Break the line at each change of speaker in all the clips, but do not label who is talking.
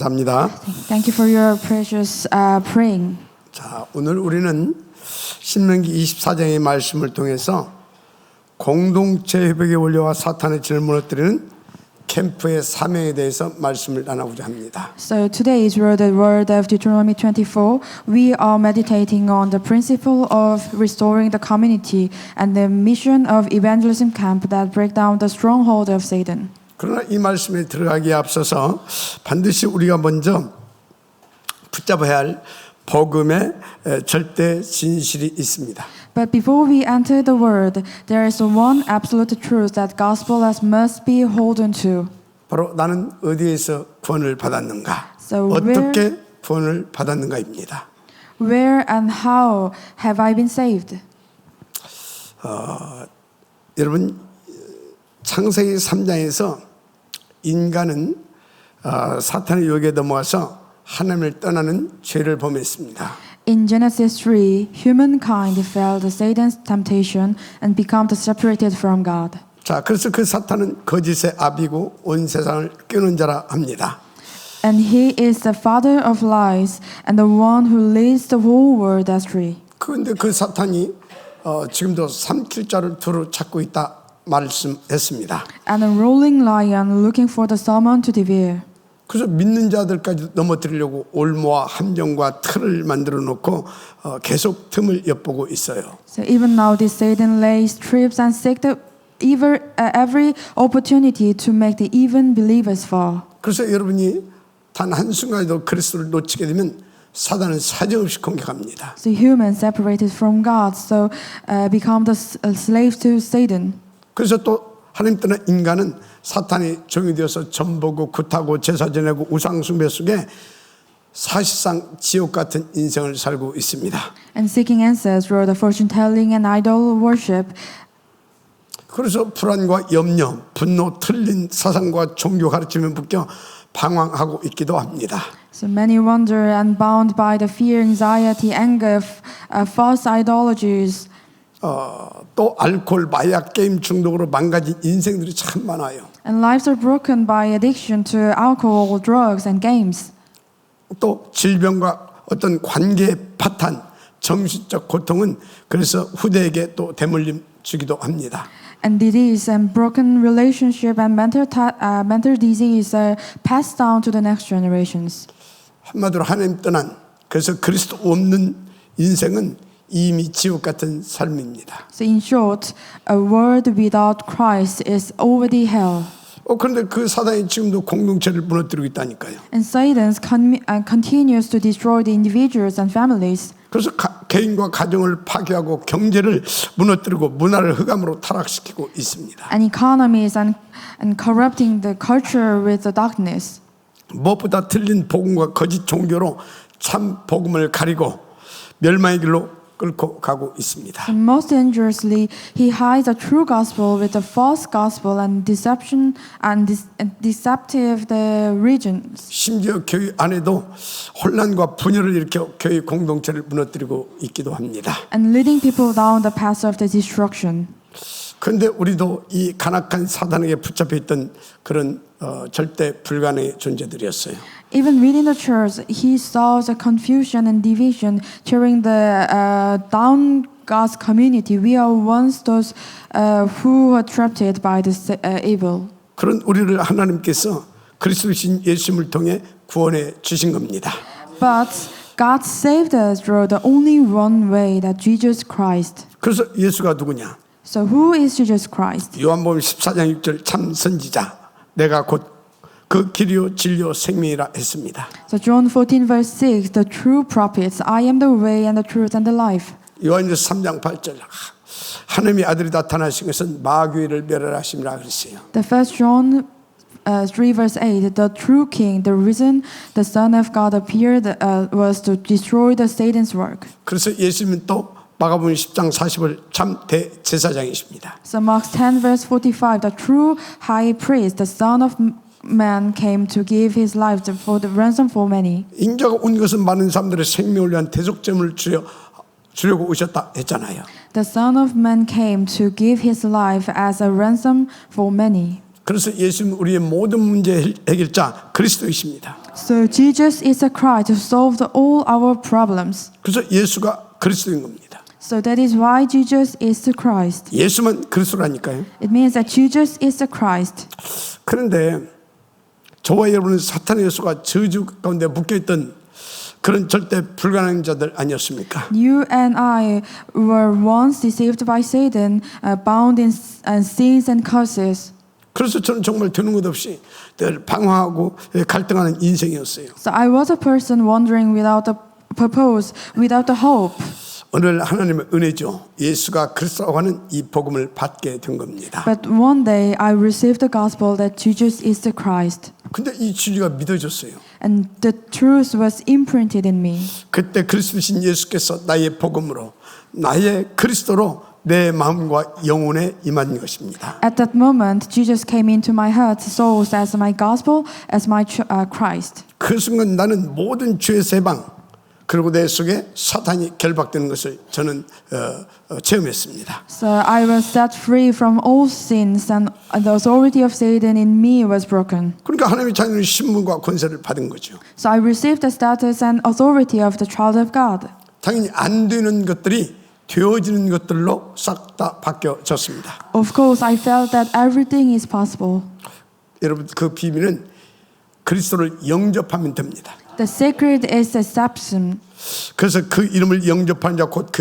감사합니다.
Thank you for your precious praying.
자, 오늘 우리는 신명기 24장의 말씀을 통해서 공동체 회복의 원리와 사탄의 질을 무너뜨리는 캠프의 사명에 대해서 말씀을 나누고자 합니다.
So today is where the word of Deuteronomy 24. We are meditating on the principle of restoring the community and the mission of evangelism camp that break down the stronghold of Satan.
그러나 이 말씀에 들어가기에 앞서서 반드시 우리가 먼저 붙잡아야 할 복음의 절대 진실이 있습니다.
But before we enter the word, there is one absolute truth that gospel must be holden to.
바로 나는 어디에서 구원을 받았는가,
So
어떻게 구원을 받았는가입니다.
Where and how have I been saved?
여러분, 창세기 3장에서 인간은 사탄의 유혹에 넘어가서 하나님을 떠나는 죄를 범했습니다.
In Genesis 3, humankind fell to Satan's temptation and became separated from God.
자, 그래서 그 사탄은 거짓의 아비고 온 세상을 꾀는 자라 합니다.
And he is the father of lies and the one who leads the whole world astray.
그런데 그 사탄이 지금도 삼킬 자를 두루 찾고 있다 말씀했습니다.
And a rolling lion looking for the someone to devour.
그래서 믿는 자들까지 넘어뜨리려고 올무와 함정과 틀을 만들어 놓고 계속 틈을 엿보고 있어요.
So even now this Satan lays traps and seeks every opportunity to make the even believers fall.
그래서 여러분이 단 한순간에도 그리스도를 놓치게 되면 사단은 사정없이 공격합니다.
So humans separated from God, so become the slave to Satan.
그래서 또 하나님 떠난 인간은 사탄의 종이 되어서 점보고 굿하고 제사 지내고 우상 숭배 속에 사실상 지옥 같은 인생을 살고 있습니다.
And seeking answers through the fortune telling and idol worship.
그래서 불안과 염려, 분노, 틀린 사상과 종교 가르침에 묶여 방황하고 있기도 합니다.
So many wander and bound by the fear, anxiety, anger, false ideologies.
또 알코올, 마약, 게임 중독으로 망가진 인생들이 참 많아요.
And lives are broken by addiction to alcohol, drugs, and games.
또 질병과 어떤 관계의 파탄, 정신적 고통은 그래서 후대에게 또 대물림 주기도 합니다.
And disease and broken relationship and mental disease are passed down to the next generations.
한마디로 하나님 떠난, 그래서 그리스도 없는 인생은 이미 지옥 같은 삶입니다.
So in short, a world without Christ is already hell.
그런데 그 사단이 지금도 공동체를 무너뜨리고 있다니까요.
And Satan continues to destroy the individuals and families.
그래서 개인과 가정을 파괴하고 경제를 무너뜨리고 문화를 흑암으로 타락시키고 있습니다.
And economies and corrupting the culture with the darkness.
무엇보다 틀린 복음과 거짓 종교로 참 복음을 가리고 멸망의 길로 끌고 가고 있습니다.
And most dangerously, he hides the true gospel with the false gospel and deception and deceptive the regions.
심지어 교회 안에도 혼란과 분열을 일으켜 교회 공동체를 무너뜨리고 있기도 합니다.
And leading people down the path of the destruction.
그런데 우리도 이 간악한 사단에게 붙잡혀 있던 그런 절대 불가능의 존재들이었어요.
Even within the church, he saw the confusion and division tearing the down God's community. We are once those who were trapped by the evil.
그런 우리를 하나님께서 그리스도신 예수님을 통해 구원해 주신 겁니다.
But God saved us through the only one way, that Jesus Christ.
그래서 예수가 누구냐?
So who is Jesus Christ?
요한복음 14장 6절 참 선지자, 내가 곧 그 길이요 진리요 생명이라 했습니다.
So John 14 verse 6, the true prophets, I am the way and the truth and the life.
요한일서 3장 8절 하나님의 아들이 나타나신 것은 마귀를 멸하심이라 그랬어요.
The first John 3 verse 8, the true king, the reason the Son of God appeared was to destroy the Satan's work.
그래서 예수님은 또 마가복음 10장 40절 참 대제사장이십니다.
So Mark 10 verse 45, the true high priest, the Son of Man came to give his life for the ransom for many.
인자가 온 것은 많은 사람들의 생명을 위한 대속점을 주려고 오셨다 했잖아요.
The Son of Man came to give his life as a ransom for many.
그래서 예수님은 우리의 모든 문제 해결자 그리스도이십니다.
So Jesus is the Christ to solve all our problems.
그래서 예수가 그리스도인 겁니다.
So that is why Jesus is the Christ.
예수만 그리스도라니까요.
It means that Jesus is the Christ.
그런데 저와 여러분은 사탄의 요소가 저주 가운데 묶여있던 그런 절대 불가능한 자들 아니었습니까?
You and I were once deceived by Satan, bound in sins and curses.
그래서 저는 정말 되는 것 없이 늘 방황하고 갈등하는 인생이었어요.
So I was a person wandering without a purpose, without a hope.
오늘 하나님의 은혜죠. 예수가 그리스도라고 하는 이 복음을 받게 된 겁니다.
But one day I received the gospel that Jesus is the Christ.
근데 이 진리가 믿어졌어요.
And the truth was imprinted in me.
그때 그리스도신 예수께서 나의 복음으로 나의 그리스도로 내 마음과 영혼에 임한 것입니다.
At that moment, Jesus came into my heart, soul as my gospel, as my Christ.
그 순간 나는 모든 죄에서 해방 그리고 내 속에 사탄이 결박되는 것을 저는 체험했습니다.
So I was set free from all sins, and the authority of Satan in me was broken.
그러니까 하나님의 자녀는 신분과 권세를 받은 거죠.
So I received the status and authority of the child of God.
당연히 안 되는 것들이 되어지는 것들로 싹 다 바뀌어졌습니다.
Of course, I felt that everything is possible.
여러분 그 비밀은 그리스도를 영접하면 됩니다.
The secret is acceptance.
그래서 그 이름을 영접한 자 곧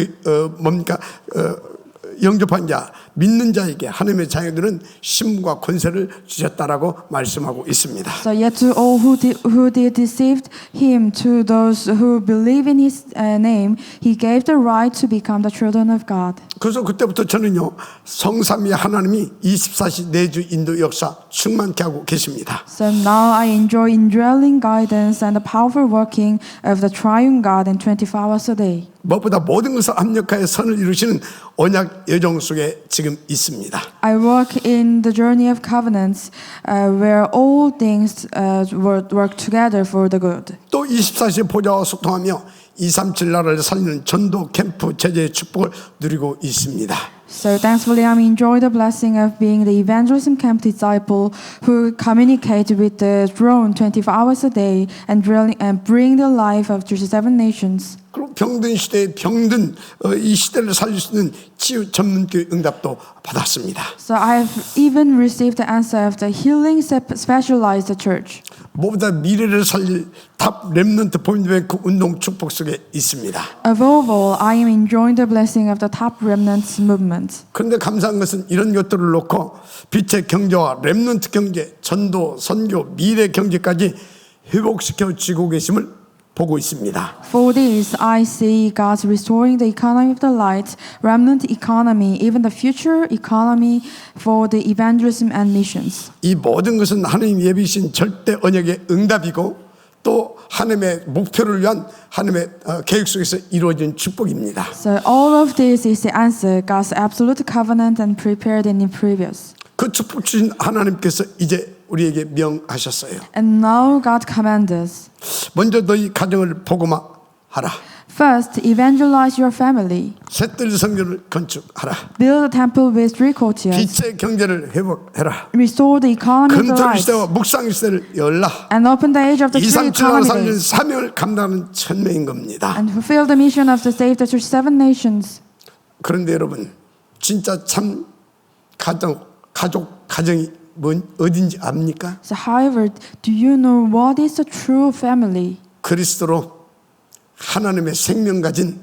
영접한 자 믿는 자에게 하나님의 자녀들은 신분과 권세를 주셨다라고 말씀하고 있습니다.
So yet to all who did deceived him, to those who believe in his name, he gave the right to become the children of God.
그래서 그때부터 저는요 성삼위 하나님이 24시 내주 인도 역사 충만케 하고 계십니다.
So now I enjoy indwelling guidance and the powerful working of the triune God in 24 hours a day.
무엇보다 모든 것을 합력하여 선을 이루시는 언약 여정 속에 지금 있습니다.
I work in the journey of covenants, where all things work together for the good.
또 24시 보좌와 소통하며 237 나라를 살리는 전도 캠프 제재의 축복을 누리고 있습니다.
So thankfully, I'm enjoying the blessing of being the evangelism camp disciple who communicate with the throne 24 hours a day and bring the life of 37 nations.
그리고 병든 시대에 병든 이 시대를 살릴 수 있는 치유 전문교회 응답도 받았습니다.
So I've even received the answer of the healing specialized church.
무엇보다 미래를 살릴 탑 렘넌트 포인트뱅크 운동 축복 속에 있습니다.
Above all, I am enjoying the blessing of the top remnants movement.
그런데 감사한 것은 이런 것들을 놓고 빛의 경제와 렘넌트 경제, 전도, 선교, 미래 경제까지 회복시켜 주고 계심을 보고 있습니다.
For this, I see God's restoring the economy of the light, remnant economy, even the future economy for the evangelism and missions.
이 모든 것은 하나님 예비신 절대 언약의 응답이고 또 하나님의 목표를 위한 하나님의 계획 속에서 이루어진 축복입니다.
So all of this is the answer, God's absolute covenant and prepared in the previous.
그 축복 주신 하나님께서 이제 우리에게 명하셨어요.
And now God commands us.
먼저 너희 가정을 복음화하라.
First, evangelize your family.
셋들 성전을 건축하라.
Build a temple with 3 courtyards.
빛의 경제를 회복해라.
Restore the economy of the
금토
light.
시대와 묵상 시대를 열라.
And open the age of the true
237나라
economy
살리는
days.
사명을 감당하는 천명인 겁니다.
And fulfill the mission of the save the 37 nations.
그런데 여러분 진짜 참 가정이 어딘지 압니까?
So however, do you know what is a true family?
그리스도로 하나님의 생명 가진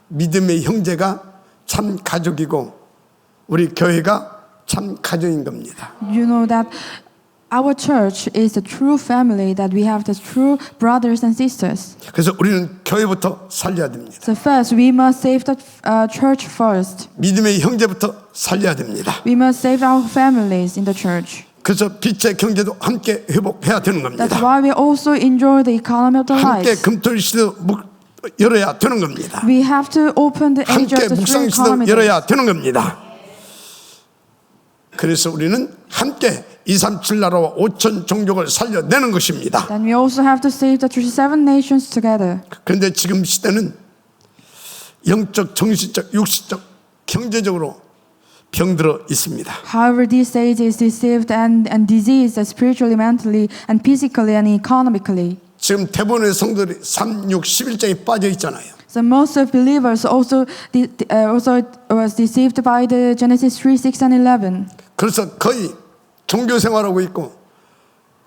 믿음의 형제가 참 가족이고 우리 교회가 참 가정인 겁니다.
You know that our church is a true family, that we have the true brothers and sisters.
그래서 우리는 교회부터 살려야 됩니다.
So first, we must save the church first.
믿음의 형제부터 살려야 됩니다.
We must save our families in the church.
그래서 빛의 경제도 함께 회복해야 되는 겁니다.
That's why we also enjoy the economy of the
함께
light.
금토일 시대도 열어야 되는 겁니다.
We have to open the age
함께
of the true
묵상
economy.
시대도 열어야 되는 겁니다. 그래서 우리는 함께 237 나라와 5천 종족을 살려내는 것입니다.
Then we also have to save the 37 nations together.
그런데 지금 시대는 영적, 정신적, 육신적, 경제적으로 병들어 있습니다.
However, these days is deceived and diseased spiritually, mentally, and physically and economically.
지금 대부분의 성도들이 3, 6, 11장에 빠져 있잖아요.
So most of believers also was deceived by the Genesis 3, 6, and 11.
그래서 거의 종교 생활하고 있고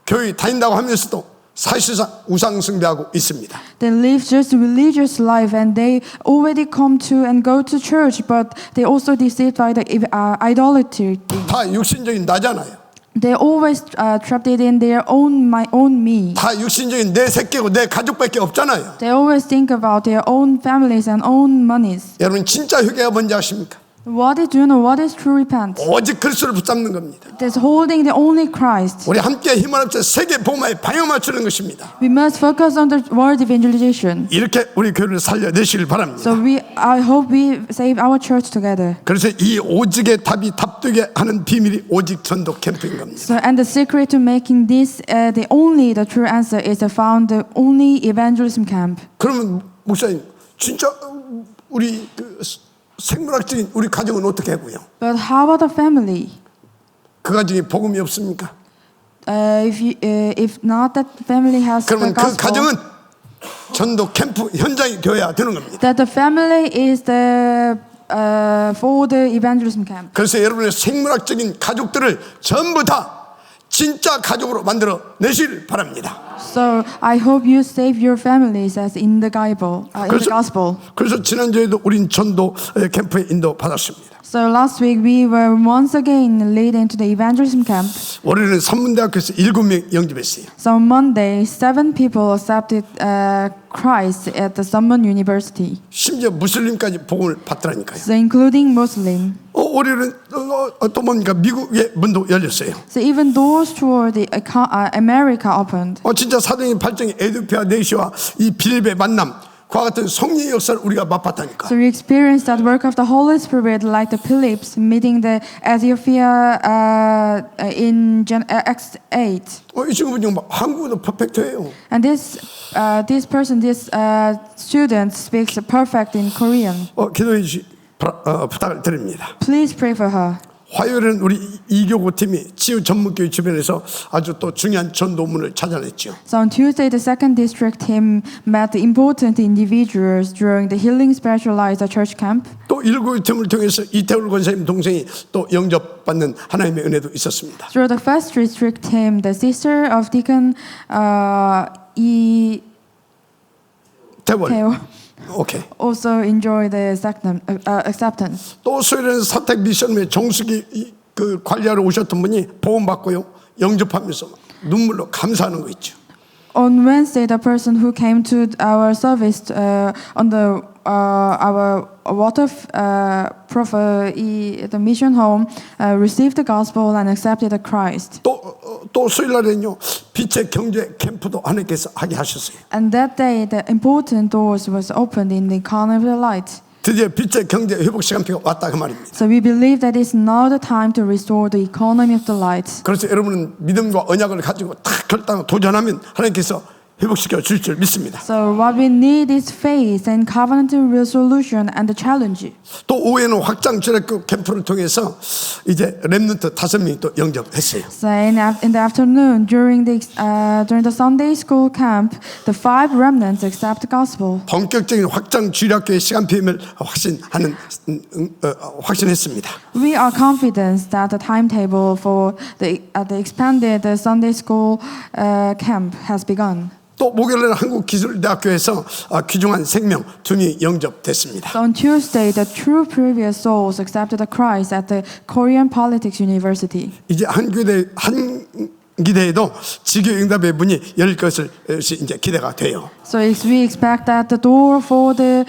교회 다닌다고 하면서도 사실상 우상 숭배하고 있습니다.
They live just religious life and they already come to and go to church, but they also deceived by the idolatry.
다 육신적인 나잖아요.
They always trapped it in their own me.
다 육신적인 내 새끼고 내 가족밖에 없잖아요.
They always think about their own families and own monies.
여러분 진짜 회개가 뭔지 아십니까?
What is, do you know what is true repent?
오직 그리스도를 붙잡는 겁니다.
That's holding the only Christ.
우리 함께 힘을 합쳐 세계 복음화에 방향 맞추는 것입니다.
We must focus on the word evangelization.
이렇게 우리 교회를 살려내시길 바랍니다.
So I hope we save our church together.
그래서 이 오직의 답이 답되게 하는 비밀이 오직 전도 캠프인 겁니다.
So and the secret to making this the true answer is to found the only evangelism camp.
그러면 목사님 진짜 우리 그 생물학적인 우리 가정은 어떻게 하고요?
But how about the family?
그 가정에 복음이 없습니까?
If not that family has the
그러면 그
gospel,
가정은 전도 캠프 현장이 되어야 되는 겁니다.
that the family is the for the evangelism camp.
그래서 여러분의 생물학적인 가족들을 전부 다 진짜 가족으로 만들어 내실 바랍니다.
So I hope you save your families as in the Bible, in the gospel.
그래서 지난주에도 우린 전도 캠프에 인도 받았습니다.
So last week we were once again led into the evangelism camp.
월요일은 산문대학교에서 7명 영접했어요.
So on Monday, 7 people accepted Christ at the Sunmun University.
심지어 무슬림까지 복음을 받더라니까요.
So including Muslim.
월요일은 또 뭡니까? 미국의 문도 열렸어요.
So even doors toward the America opened.
진짜 사도행전 8장의 에디오피아 내시와 이 빌립의 만남, 그와 같은 성령의 역사를 우리가 맛봤다니까.
So we experienced that work of the Holy Spirit, like the Philips meeting the Ethiopia in Acts 8.
이 친구분이 막 한국어도 퍼펙트해요.
And this student speaks perfect in Korean.
기도해 주시 부탁을 드립니다.
Please pray for her.
화요일은 우리 이교구 팀이 치유 전문교회 주변에서 아주 또 중요한 전도문을 찾아냈죠.
So on Tuesday, the second district team met the important individuals during the healing specialized church camp.
또 1구 팀을 통해서 이태울 권사님 동생이 또 영접받는 하나님의 은혜도 있었습니다.
Through the first district team, the sister of Deacon
태월. 오케이.
also enjoy the acceptance.
또 수요일에는 사택 미션의 정수기 그 관리하러 오셨던 분이 보험 받고요 영접하면서 눈물로 감사하는 거 있죠.
On Wednesday, the person who came to our service on the our water the mission home received the gospel and accepted the Christ.
또 수요일날에는요 빛의 경제 캠프도 하나님께서 하게 하셨어요.
And that day, the important doors was opened in the economy of the light.
드디어 빛의 경제 회복 시간표가 왔다 그 말입니다.
So we believe that it's now the time to restore the economy of the light.
그래서 여러분은 믿음과 언약을 가지고 딱 결단하고 도전하면 하나님께서 회복시켜 줄 줄 믿습니다.
So what we need is faith and covenant resolution and the challenge.
또 오후에는 확장 주일학교 캠프를 통해서 이제 렘넌트 5명이 또 영접했어요.
So in the afternoon during the Sunday school camp, the 5 remnants accept the gospel.
본격적인 확장 주일학교의 시간표임을 확신했습니다.
We are confident that the timetable for the expanded Sunday school camp has begun.
또 목요일에는 한국기술대학교에서 귀중한 생명 2명이 영접됐습니다.
So on Tuesday, the true previous souls accepted the Christ at the Korean Politics University.
이제 한기대에도 지교 응답의 문이 열릴 것을 이제 기대가 돼요.
So we expect that the door for the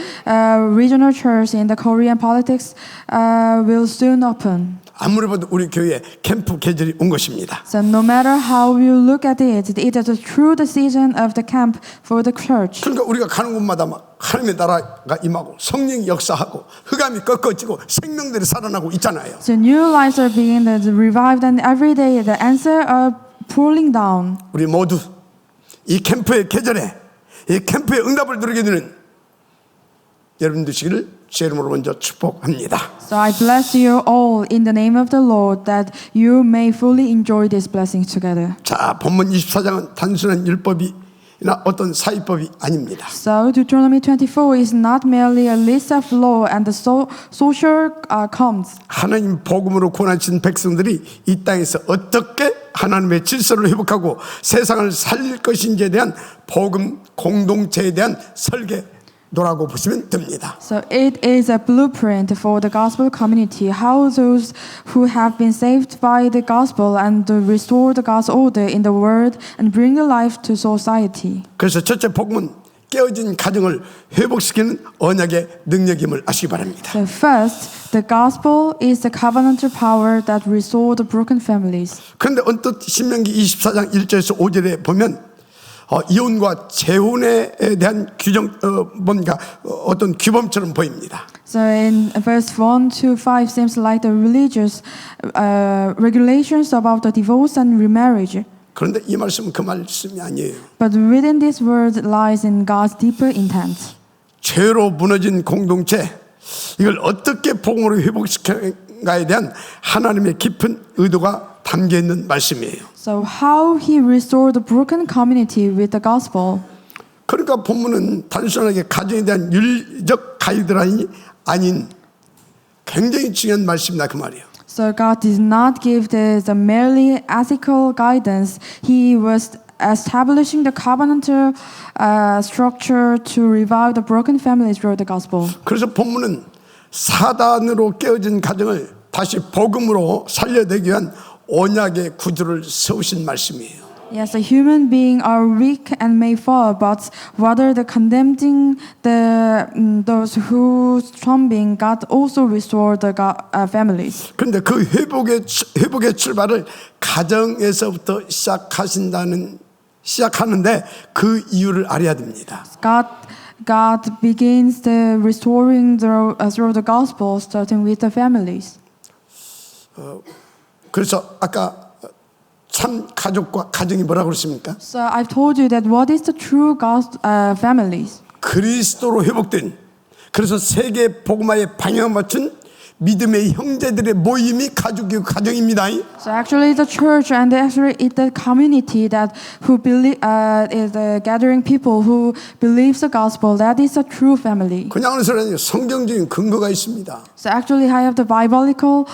regional church in the Korean politics will soon open.
아무리 봐도 우리 교회에 캠프 계절이 온 것입니다.
So no matter how you look at it, it is a true decision of the camp for the church.
그러니까 우리가 가는 곳마다 막 하나님의 나라가 임하고 성령이 역사하고 흑암이 꺾어지고 생명들이 살아나고 있잖아요.
So new lives are being revived, and every day the answers are pouring down.
우리 모두 이 캠프의 계절에 이 캠프의 응답을 누리게 되는 여러분 되시기를 제 이름으로 먼저 축복합니다.
So I bless you all in the name of the Lord that you may fully enjoy this blessing together.
자, 본문 24장은 단순한 율법이나 어떤 사이법이 아닙니다.
So Deuteronomy 24 is not merely a list of law and the social comes.
하나님 복음으로 구원하신 백성들이 이 땅에서 어떻게 하나님의 질서를 회복하고 세상을 살릴 것인지에 대한 복음 공동체에 대한 설계도라고 보시면 됩니다.
So it is a blueprint for the gospel community, how those who have been saved by the gospel and to restore the God's order in the world and bring the life to society.
그래서 첫째 복음은 깨어진 가정을 회복시키는 언약의 능력임을 아시기 바랍니다.
So first, the gospel is the covenantal power that restores the broken families.
그런데 언뜻 신명기 24장 1절에서 5절에 보면 이혼과 재혼에 대한 규정 뭔가 어떤 규범처럼 보입니다.
So in verse 1 to 5 seems like the religious regulations about the divorce and remarriage.
그런데 이 말씀은 그 말씀이 아니에요.
But within this word lies in God's deeper intent.
죄로 무너진 공동체 이걸 어떻게 복음으로 회복시켜가에 대한 하나님의 깊은 의도가 담겨 있는 말씀이에요.
So how he restored the broken community with the gospel.
그러니까 본문은 단순하게 가정에 대한 윤리적 가이드라인이 아닌 굉장히 중요한 말씀이다 그 말이에요.
So God did not give this a merely ethical guidance. He was establishing the covenantal structure to revive the broken families through the gospel.
그래서 본문은 사단으로 깨어진 가정을 다시 복음으로 살려내기 위한 언약의 구조를 세우신 말씀이에요.
Yes, a human being are weak and may fall, but rather the condemning those who trombing, God also restored the families.
그런데 그 회복의 출발을 가정에서부터 시작하는데 그 이유를 알아야 됩니다.
God begins the restoring through the gospel, starting with the families.
그래서 아까 참 가족과 가정이 뭐라고 그랬습니까?
So I've told you that what is the true families.
그리스도로 회복된 그래서 세계 복음화의 방향을 맞춘 믿음의 형제들의 모임이 가정입니다.
So actually, the church and actually it's the community that who believe is the gathering people who believes the gospel. That is a true family.
그냥 하는 소리 아니에요. 성경적인 근거가 있습니다.
So actually, I have the biblical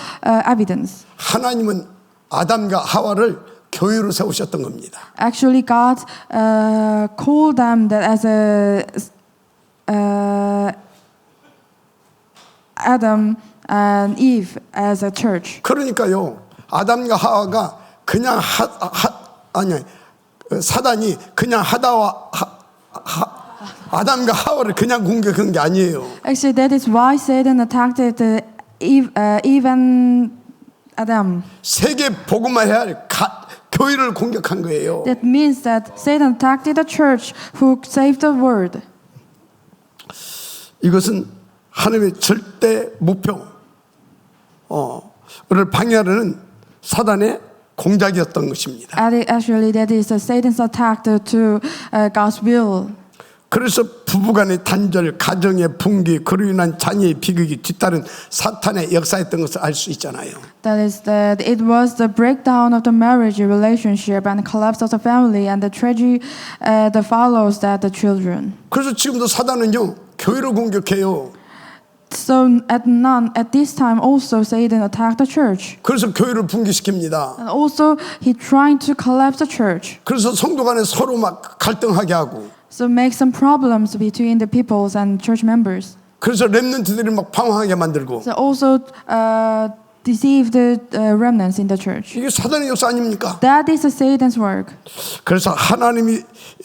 evidence.
하나님은 아담과 하와를 교회로 세우셨던 겁니다.
Actually, God called them that as Adam and Eve as a church.
그러니까요, 아담과 하와가 그냥 사단이 그냥 아담과 하와를 그냥 공격한 게 아니에요.
Actually, that is why Satan attacked Eve and Adam.
세계 복음화해야 할 교회를 공격한 거예요.
That means that Satan attacked the church who saved the world.
이것은 하나님의 절대 목표를 방해하려는 사단의 공작이었던 것입니다.
Actually, that is Satan's attack to God's will.
그래서 부부간의 단절, 가정의 붕괴, 그로 인한 자녀의 비극이 뒤따른 사탄의 역사였던 것을 알 수 있잖아요.
That is that it was the breakdown of the marriage relationship and collapse of the family and the tragedy that follows that the children.
그래서 지금도 사단은요 교회를 공격해요.
So at this time also Satan attacked the church.
그래서 교회를 붕괴시킵니다.
And also he trying to collapse the church.
그래서 성도 간에 서로 막 갈등하게 하고.
So make some problems between the peoples and church members.
그래서 렘넌트들이 막 방황하게 만들고.
So also deceive the remnants in the church.
이게 사단의 역사 아닙니까?
That is Satan's work.
그래서 하나님이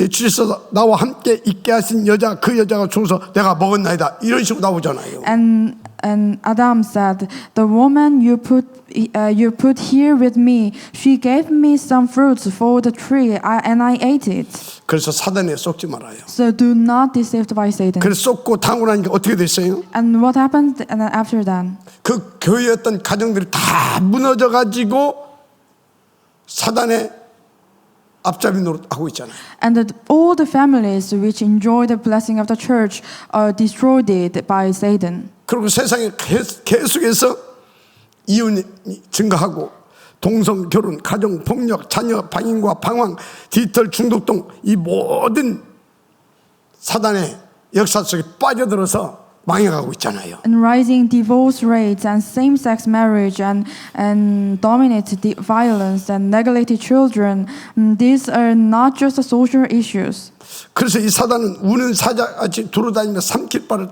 주셔서 나와 함께 있게 하신 여자 그 여자가 죽어서 내가 먹었나이다 이런 식으로 나오잖아요.
And Adam said, "The woman you put here with me, she gave me some fruits for the tree, and I ate it."
그래서 사단에 속지 말아요.
So do not deceived by Satan.
그래서 쏟고 당하고 나니까 어떻게 됐어요?
And what happened after that?
그 교회였던 가정들이 다 무너져 가지고 사단의 앞잡이 노릇하고 있잖아요.
And all the families which enjoy the blessing of the church are destroyed by Satan.
그리고 세상에 계속해서 이혼이 증가하고 동성 결혼, 가정 폭력, 자녀 방임과 방황, 디지털 중독 등 이 모든 사단의 역사 속에 빠져들어서 망해가고 있잖아요.
And rising divorce rates and same-sex marriage and dominant violence and neglected children, these are not just social issues.
그래서 이 사단은 우는 사자같이 두루다니며 삼킬 바를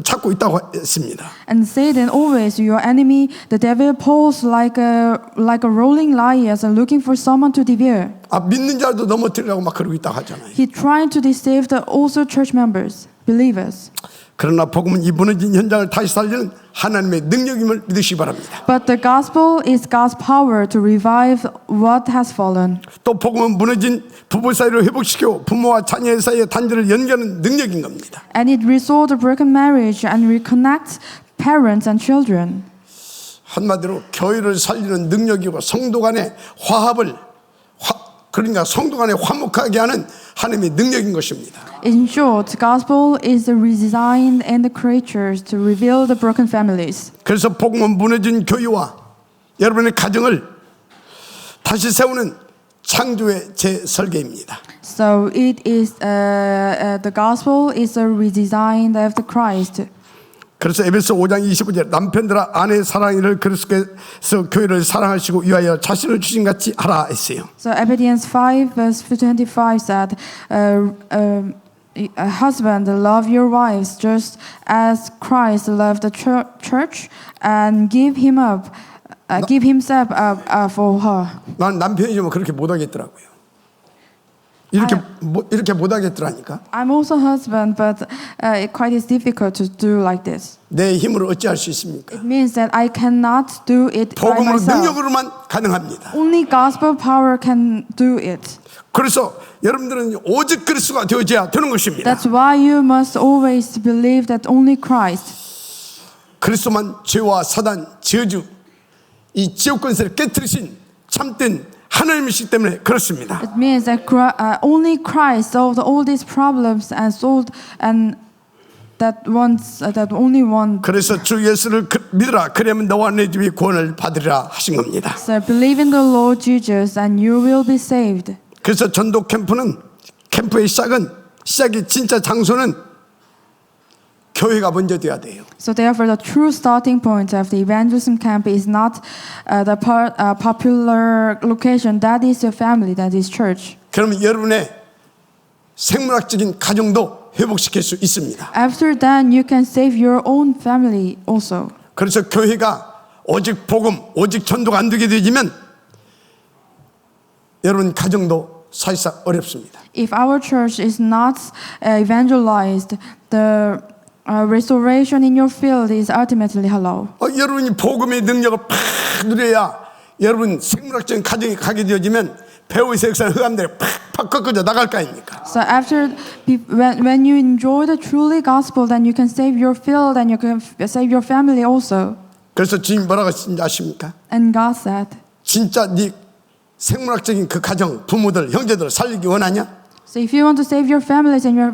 찾고 있다고 했습니다.
And Satan always, your enemy, the devil, pulls like a rolling lion and looking for someone to devour.
믿는 자도 넘어뜨리려고 막 그러고 있다고 하잖아요.
He trying to deceive the also church members, believers.
그러나 복음은 이 무너진 현장을 다시 살리는 하나님의 능력임을 믿으시기 바랍니다.
But the gospel is God's power to revive what has fallen.
또 복음은 무너진 부부 사이를 회복시키고 부모와 자녀 사이의 단절을 연결하는 능력인 겁니다.
And it restores the broken marriage and reconnects parents and children.
한마디로 교회를 살리는 능력이고 성도 간의 화합을 그러니까 성도 간에 화목하게 하는 하나님의 능력인 것입니다.
In short, gospel is redesigned in the creatures to reveal the broken families.
그래서 복음은 무너진 교회와 여러분의 가정을 다시 세우는 창조의 재설계입니다.
So it is the gospel is a redesign of the Christ.
그래서 에베소 5장 25절 남편들아 아내의 사랑을 그리스도께서 교회를 사랑하시고 위하여 자신을 주신 같이 하라 했어요.
So Ephesians 5 verse 25 said, husband, love your wives just as Christ loved the church and give himself up for her.
난 남편이 좀 그렇게 못하겠더라고요. 이렇게 못하겠더라니까.
I'm also husband, but it quite is difficult to do like this.
내 힘으로 어찌할 수 있습니까?
It means that I cannot do it by
복음으로
myself.
능력으로만 가능합니다.
Only gospel power can do it.
그래서 여러분들은 오직 그리스도가 되어져야 되는 것입니다.
That's why you must always believe that only Christ.
그리스도만 죄와 사단, 저주, 이 지옥 권세를 깨뜨리신 참된 하나님이시기 때문에 그렇습니다.
It means that only Christ solved all these problems and that only one.
그래서 주 예수를 믿으라. 그러면 너와 내 집이 구원을 받으리라 하신 겁니다.
So believe in the Lord Jesus and you will be saved.
그래서 전도 캠프의 시작이 진짜 장소는 교회가 먼저 돼야 돼요.
So therefore, the true starting point of the evangelism camp is not the popular location. That is your family. That is church.
그러면 여러분의 생물학적인 가정도 회복시킬 수 있습니다.
After that, you can save your own family also.
그래서 교회가 오직 복음, 오직 전도가 안 되게 되지면 여러분 가정도 사실상 어렵습니다.
If our church is not evangelized, the restoration in your field is ultimately hollow.
여러분이 복음의 능력을 팍 누려야 여러분 생물학적인 가정이 가게 되어지면 배후에서 역사는 흑암들이 팍팍 꺾어져 나갈 거 아닙니까?
So after, when you enjoy the truly gospel, then you can save your field and you can save your family also.
그래서 주님 뭐라고 하신지 아십니까?
And God said,
진짜 네 생물학적인 그 가정, 부모들, 형제들을 살리기 원하냐?
so if you want to save your families and your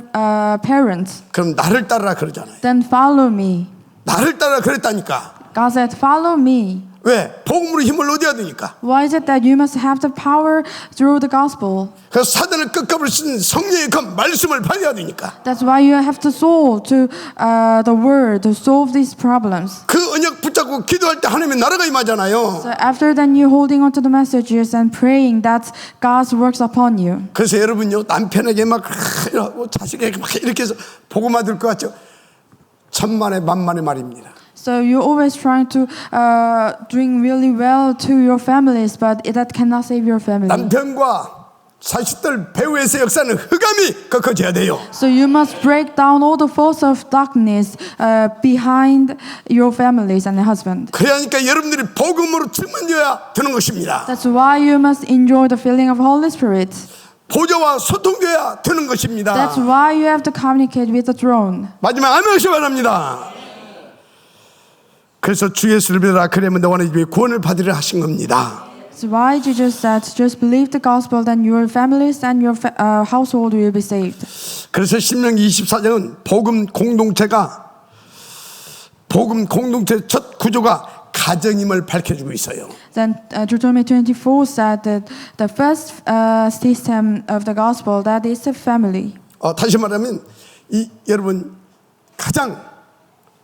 parents,
그럼 나를 따르라 그러잖아요.
then follow me.
나를 따르라 그랬다니까.
God said, follow me.
왜? 복음으로 힘을 얻어야 되니까.
Why is it that you must have the power through the gospel?
그래서 사단을 꺾어버릴 수 있는 성령의 그 말씀을 받아야 되니까.
That's why you have to soul to the word to solve these problems.
그 언약 붙잡고 기도할 때 하나님의 나라가 임하잖아요.
So after then you holding on to the messages and praying that God's works upon you.
그래서 여러분요 남편에게 막 자식에게 막 이렇게 해서 복음만 들 것 같죠. 천만의 만만의 말입니다.
So you're always trying to doing really well to your families, but that cannot save your family.
남편과 자식들 배후에서 역사는 흑암이 꺾어져야 돼요.
So you must break down all the force of darkness behind your families and your husband.
그러니까 여러분들이 복음으로 충만되어야 되는 것입니다.
That's why you must enjoy the feeling of Holy Spirit.
보좌와 소통되어야 되는 것입니다.
That's why you have to communicate with the throne.
마지막 아멘 하시기 바랍니다. 그래서 주 예수를 믿으라 그러면 너와 내 집에 구원을 받으리라 하신 겁니다.
That's why Jesus said, just believe the gospel, then your families and your household will be saved.
그래서 신명기 24장은 복음 공동체가 복음 공동체의 첫 구조가 가정임을 밝혀주고 있어요.
Then Deuteronomy 24 said that the first system of the gospel, that is the family.
다시 말하면 여러분 가장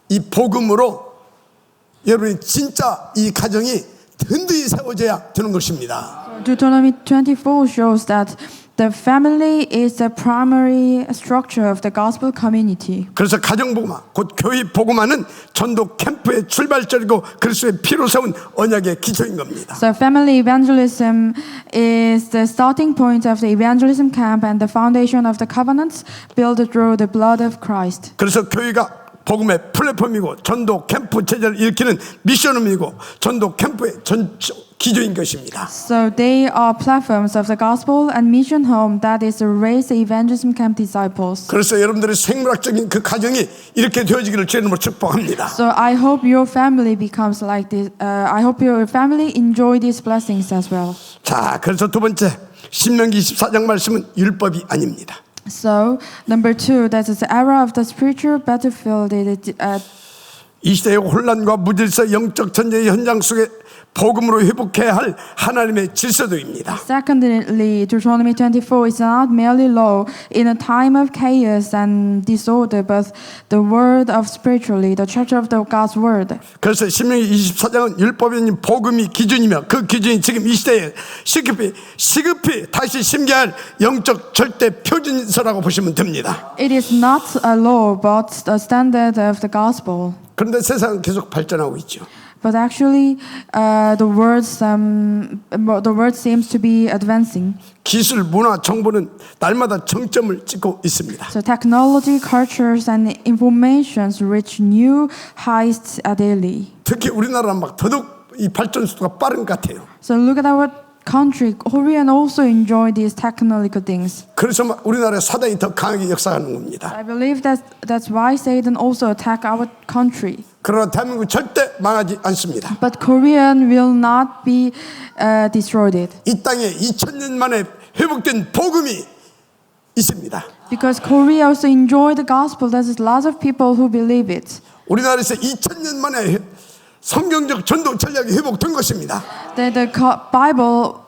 이 복음으로 여러분이 진짜 이 가정이 든든히 세워져야 되는 것입니다.
Deuteronomy 24 shows that the family is the primary structure of the gospel community.
그래서 가정복음화, 곧 교회 복음화는 전도 캠프의 출발점이고 그리스도의 피로 세운 언약의 기초인 겁니다.
So family evangelism is the starting point of the evangelism camp and the foundation of the covenants built through the blood of Christ.
그래서 교회가 복음의 플랫폼이고 전도 캠프 체제를 일으키는 미션홈이고 전도 캠프의 기조인 것입니다.
So they are platforms of the gospel and mission home that is to raise the evangelism camp disciples.
그래서 여러분들의 생물학적인 그 가정이 이렇게 되어지기를 주님으로 축복합니다.
So I hope your family becomes like this. I hope your family enjoy these blessings as well.
자, 그래서 두 번째 신명기 24장 말씀은 율법이 아닙니다.
So number two, that is the era of the spiritual battlefield.
이 시대의 혼란과 무질서 영적 전쟁의 현장 속에 복음으로 회복해야 할 하나님의 질서도입니다.
Secondly, Deuteronomy 24 is not merely law in a time of chaos and disorder, but the word of spiritually, the church of the God's word.
그래서 신명기 24장은 율법이 아닌 복음이 기준이며 그 기준이 지금 이 시대에 시급히 다시 심겨야 할 영적 절대 표준서라고 보시면 됩니다.
It is not a law, but the standard of the gospel.
그런데 세상은 계속 발전하고 있죠.
But actually, the word seems to be advancing.
기술, 문화, 정보는 날마다 정점을 찍고 있습니다.
So technology, cultures, and informations reach new heights daily.
특히 우리나라는 막 더더욱 이 발전 속도가 빠른 것 같아요.
So look at our country. Korean also enjoy these technological things.
그래서 막 우리나라의 사단이 더 강하게 역사하는 겁니다.
I believe that's why Satan also attack our country.
그러나 대한민국 절대 망하지 않습니다.
But Korean will not be destroyed.
이 땅에 2000년 만에 회복된 복음이 있습니다.
Because Korea also enjoy the gospel. There's lots of people who believe it.
우리나라에서 2000년 만에 성경적 전도 전략이 회복된 것입니다.
The Bible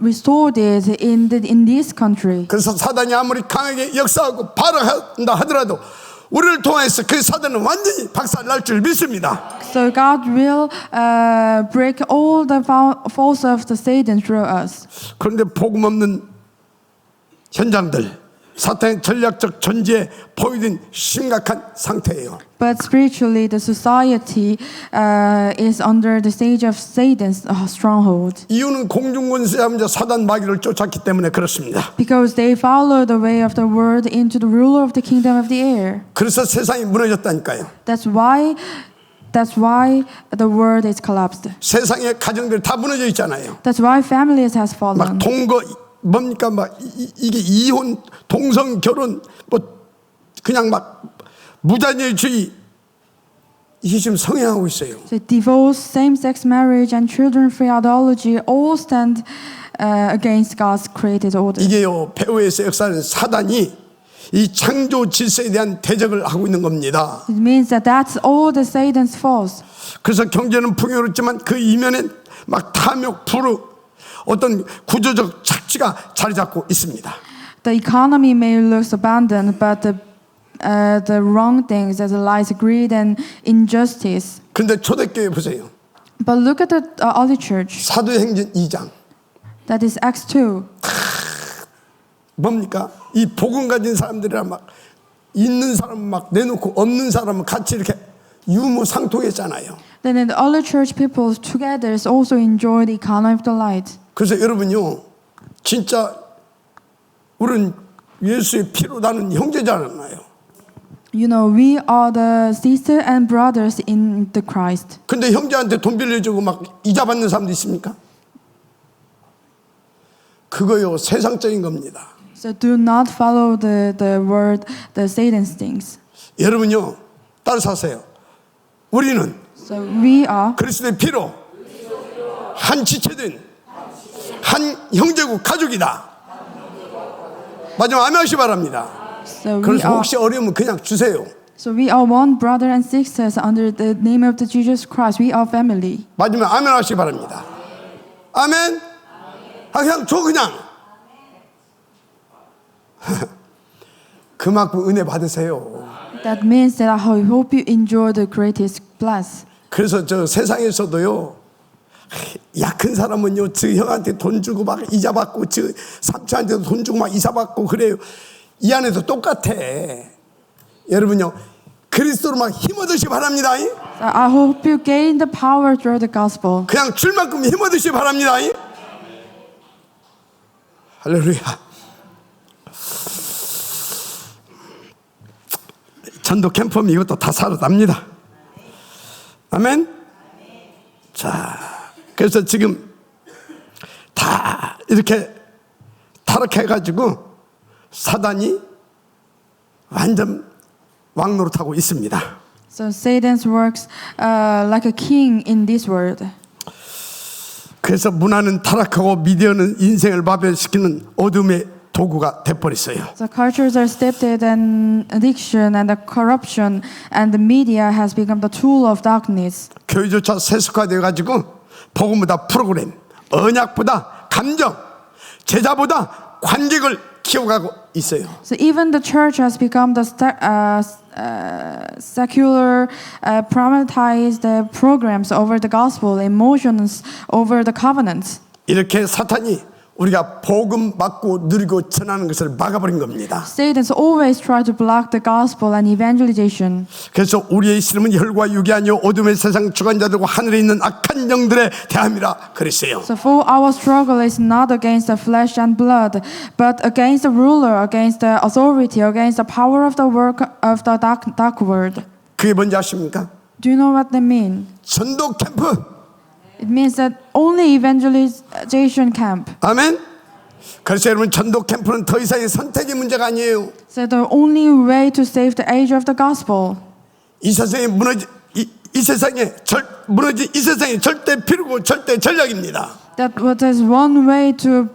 restored it in this country.
그래서 사단이 아무리 강하게 역사하고 발악한다 하더라도 우리를 통해서 그 사단은 완전히 박살날 줄 믿습니다.
So God will break all the force of the Satan through us.
그런데 복음 없는 현장들, 사탄의 전략적 전제에 포위된 심각한 상태예요.
But spiritually, the society is under the stage of Satan's stronghold.
이유는 공중권세하면서 사단 마귀를 쫓았기 때문에 그렇습니다.
Because they follow the way of the world into the ruler of the kingdom of the air.
그래서 세상이 무너졌다니까요.
That's why the world is collapsed.
세상의 가정들이 다 무너져 있잖아요.
That's why families has
막
fallen.
동거 뭡니까 막 이게 이혼, 동성 결혼 뭐 그냥 막 무자녀주의 이게 지금 성행하고 있어요.
So divorce, same-sex marriage, and children-free ideology all stand against God's created order.
이게요 배후에서 역사하는 사단이 이 창조 질서에 대한 대적을 하고 있는 겁니다.
It means that that's all the Satan's faults.
그래서 경제는 풍요롭지만 그 이면엔 막 탐욕, 불우 어떤 구조적 착취가 자리 잡고 있습니다.
The economy may look abundant, but the wrong things as lies greed and injustice.
그런데 초대교회 보세요.
But look at the early church.
사도행전 2장.
That is Acts 2.
뭡니까? 이 복음 가진 사람들이랑 막 있는 사람은 막 내놓고 없는 사람은 같이 이렇게 유무상통했잖아요.
Then in the early church, people together also enjoy the economy of the light.
그래서 여러분요, 진짜 우리는 예수의 피로 나는 형제잖아요.
You know, we are the sister and brothers in the Christ.
근데 형제한테 돈 빌려주고 막 이자 받는 사람도 있습니까? 그거요 세상적인 겁니다.
So do not follow the word, the Satan's things.
여러분요, 따라서 하세요. 우리는
So we are
그리스도의 피로 한 지체된 한 형제국 가족이다. 마지막 아멘하시 바랍니다.
So we
그래서
are
혹시 어려우면 그냥 주세요.
So we are one brother and sisters under the name of the Jesus Christ. We are family.
맞으면 아멘 하시기 바랍니다. 아멘. 그냥 줘 그냥. 그만큼 은혜 받으세요.
That means that I hope you enjoy the greatest bless.
그래서 저 세상에서도요, 약한 사람은요, 저 형한테 돈 주고 막 이자 받고, 저 삼촌한테도 돈 주고 막 이자 받고 그래요. 이 안에도 똑같아. 여러분요, 그리스도로 막 힘 얻으시기 바랍니다.
So I hope you gain the power through the gospel.
그냥 줄 만큼 힘 얻으시기 바랍니다. 할렐루야. 전도 캠프면 이것도 다 살아납니다. 아멘. 자, 그래서 지금 다 이렇게 타락해가지고 사단이 완전 왕노릇하고 있습니다.
So Satan works like a king in this world.
그래서 문화는 타락하고 미디어는 인생을 마비시키는 어둠의 도구가 돼버렸어요.
So cultures are steeped in addiction and the corruption, and the media has become the tool of darkness.
교회조차 세속화돼가지고 복음보다 프로그램, 언약보다 감정, 제자보다 관객을 키워가고 있어요.
So even the church has become the secular, prioritized the programs over the gospel, emotions over the covenants.
이렇게 사탄이 우리가 복음 받고 누리고 전하는 것을 막아버린 겁니다.
Satan's always try to block the gospel and evangelization.
그래서 우리의 씨름은 혈과 육이 아니요 어둠의 세상 주관자들과 하늘에 있는 악한 영들에 대함이라 그랬어요.
So for our struggle is not against the flesh and blood, but against the ruler, against the authority, against the power of the work of the dark world.
그게 뭔지 아십니까?
Do you know what they mean?
전도 캠프.
It means that only evangelization camp.
아멘. 그래서 여러분 전도 캠프는 더 이상의 선택의 문제가 아니에요.
So the only way to save the age of the gospel.
이 세상에 무너진 이 세상에 절대 필요고 절대 전략입니다.
That is one way to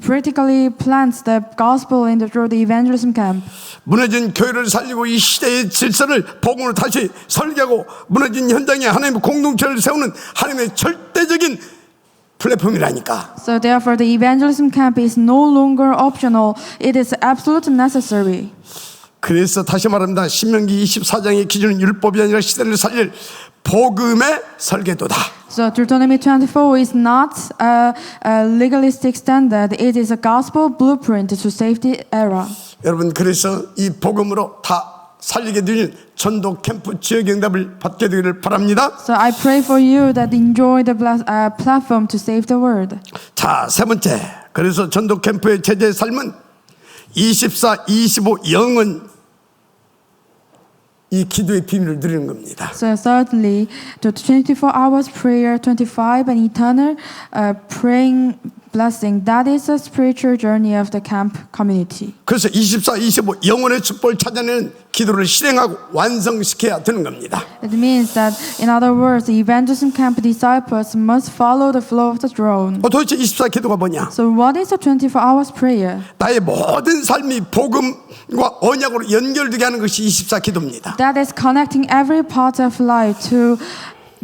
practically plant the gospel through the evangelism camp.
무너진 교회를 살리고 이 시대의 질서를 복음으로 다시 설계하고 무너진 현장에 하나님의 공동체를 세우는 하나님의 절대적인 플랫폼이라니까.
So therefore the evangelism camp is no longer optional. It is absolutely necessary.
그래서 다시 말합니다. 신명기 24장의 기준은 율법이 아니라 시대를 살릴 복음의 설계도다.
So Deuteronomy 24 is not a legalistic standard. It is a gospel blueprint to save the era.
여러분 그래서 이 복음으로 다 살리게 되는 전도 캠프 지역 응답을 받게 되기를 바랍니다.
So I pray for you that enjoy the platform to save the world.
자, 세 번째. 그래서 전도 캠프의 제자의 삶은 24, 25 영은 이 기도의 비밀을 누리는 겁니다.
So thirdly, the 24 hours prayer, 25 and eternal praying blessing. That is a spiritual journey of the camp community.
그래서 24, 25 영혼의 축복을 찾아내는 기도를 실행하고 완성시켜야 되는 겁니다.
It means that, in other words, the evangelism camp disciples must follow the flow of the throne.
도대체 24 기도가 뭐냐?
So what is a 24 hours prayer?
나의 모든 삶이 복음과 언약으로 연결되게 하는 것이 24 기도입니다.
That is connecting every part of life to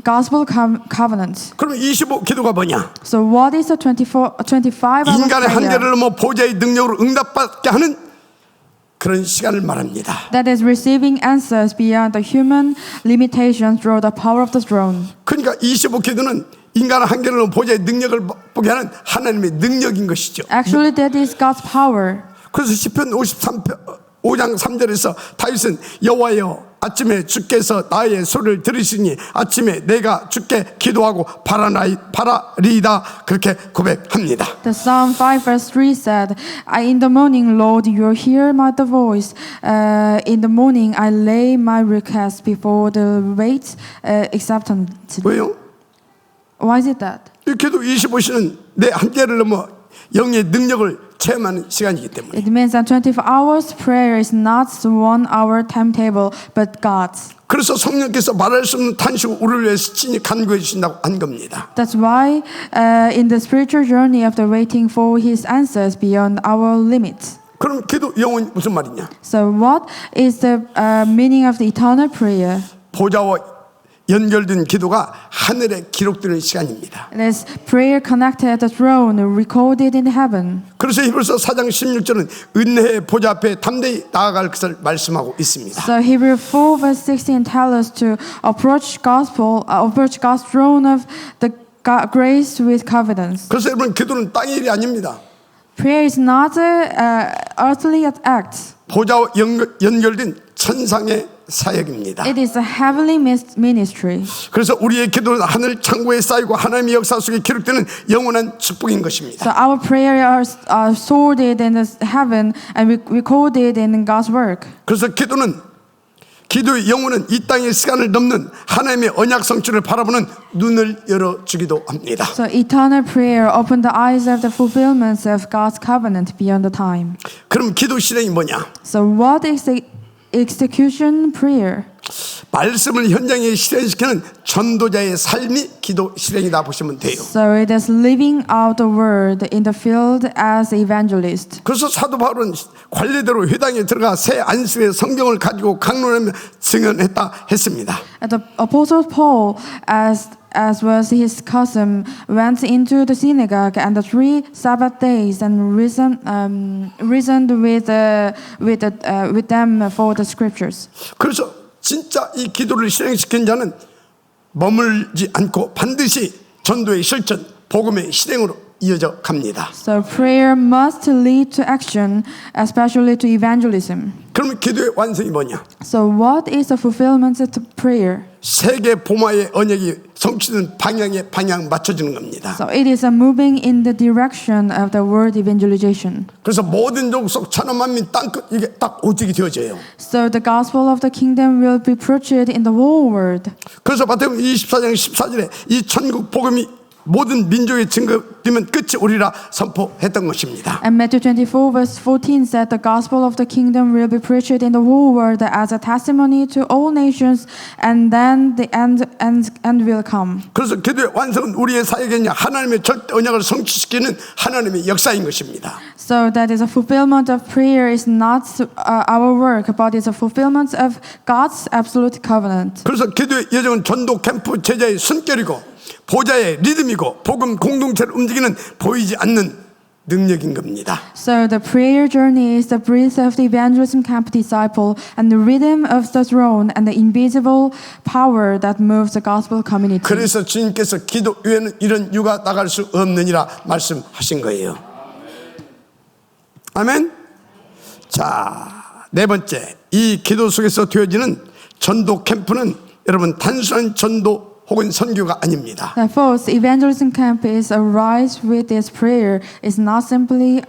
gospel covenants.
그럼 25 기도가 뭐냐?
So what is a 25 hours
인간의
prayer?
한계를 넘어 보좌의 능력으로 응답받게 하는 그런 시간을 말합니다.
That is receiving answers beyond the human limitations through the power of the throne.
그러니까 25 기도는 인간의 한계를 넘어 보좌의 능력을 보게 하는 하나님의 능력인 것이죠.
Actually, that is God's power.
그래서 시편 5장 3절에서 다윗은 여호와여 아침에 주께서 나의 소리를 들으시니 아침에 내가 주께 기도하고 바라리이다 그렇게 고백합니다.
The Psalm 5 verse 3 said, in the morning, Lord, you hear my voice. In the morning, I lay my request before the wait acceptance.
왜요?
Why is it that?
이 기도 25시는 내 한계를 넘어 영의 능력을 체험하는 시간이기 때문에.
It means that 24 hours prayer is not 1 hour timetable, but God's.
그래서 성령께서 말할 수 없는 탄식을 우리를 위해서 친히 간구해 주신다고 한 겁니다.
That's why in the spiritual journey of the waiting for His answers beyond our limits.
그럼 기도 영혼이 무슨 말이냐?
So what is the meaning of the eternal prayer?
보좌와 연결된 기도가 하늘에 기록되는 시간입니다.
It is prayer connected at the throne, recorded in heaven.
그래서 히브리서 4장 16절은 은혜의 보좌 앞에 담대히 나아갈 것을 말씀하고 있습니다.
So Hebrews 4 verse 16 tells us to approach God's throne of the grace with confidence.
그래서 여러분 기도는 땅의 일이 아닙니다.
Prayer is not an earthly act.
보좌와 연결된 천상의 사역입니다.
It is a heavenly ministry.
그래서 우리의 기도는 하늘 창고에 쌓이고 하나님의 역사 속에 기록되는 영원한 축복인 것입니다.
So our prayers are stored in the heaven and recorded in God's work.
그래서 기도의 영혼은 이 땅의 시간을 넘는 하나님의 언약 성취를 바라보는 눈을 열어주기도 합니다.
So eternal prayer open the eyes of the fulfillments of God's covenant beyond the time.
그럼 기도 실행이 뭐냐?
So what is the execution prayer?
말씀을 현장에 실행시키는 전도자의 삶이 기도 실행이다 보시면 돼요.
So it is living out the word in the field as evangelist.
그래서 사도 바울은 관례대로 회당에 들어가 새 안수의 성경을 가지고 강론하며 증언했다 했습니다.
And the apostle Paul, as was his custom, went into the synagogue and the 3 Sabbath days and reasoned with them for the scriptures.
그래서 진짜 이 기도를 실행시킨 자는 머물지 않고 반드시 전도의 실천, 복음의 실행으로 이어져 갑니다.
So prayer must lead to action, especially to evangelism.
그러면 기도의 완성이 뭐냐?
So what is the fulfillment of the prayer?
세계 보마의 언약이 성취된 방향에 방향 맞춰주는 겁니다.
So it is a moving in the direction of the word evangelization.
그래서 모든 족속 천하 만민 땅끝 이게 딱 오직이 되어져요.
So the gospel of the kingdom will be preached in the whole world.
그래서 마태복음 24장 14절에 이 천국 복음이 모든 민족의 증거되면 끝이 오리라 선포했던 것입니다.
And Matthew 24 verse 14 said the gospel of the kingdom will be preached in the whole world as a testimony to all nations, and then the end will come.
그래서 기도의 완성은 우리의 사역이 하나님의 절대 언약을 성취시키는 하나님의 역사인 것입니다.
So that is a fulfillment of prayer is not our work, but it's a fulfillment of God's absolute covenant.
그래서 기도의 여정은 전도 캠프 제자의 숨결이고 보좌의 리듬이고 복음 공동체를 움직이는 보이지 않는 능력인 겁니다.
So the prayer journey is the breath of the evangelism camp disciple and the rhythm of the throne and the invisible power that moves the gospel community.
그래서 주님께서 기도 외에는 이런 유가 나갈 수 없느니라 말씀하신 거예요. 아멘. 자, 네 번째, 이 기도 속에서 되어지는 전도 캠프는 여러분 단순한 전도 혹은 선교가 아닙니다.
The fourth evangelism camp is arise with this prayer is not simply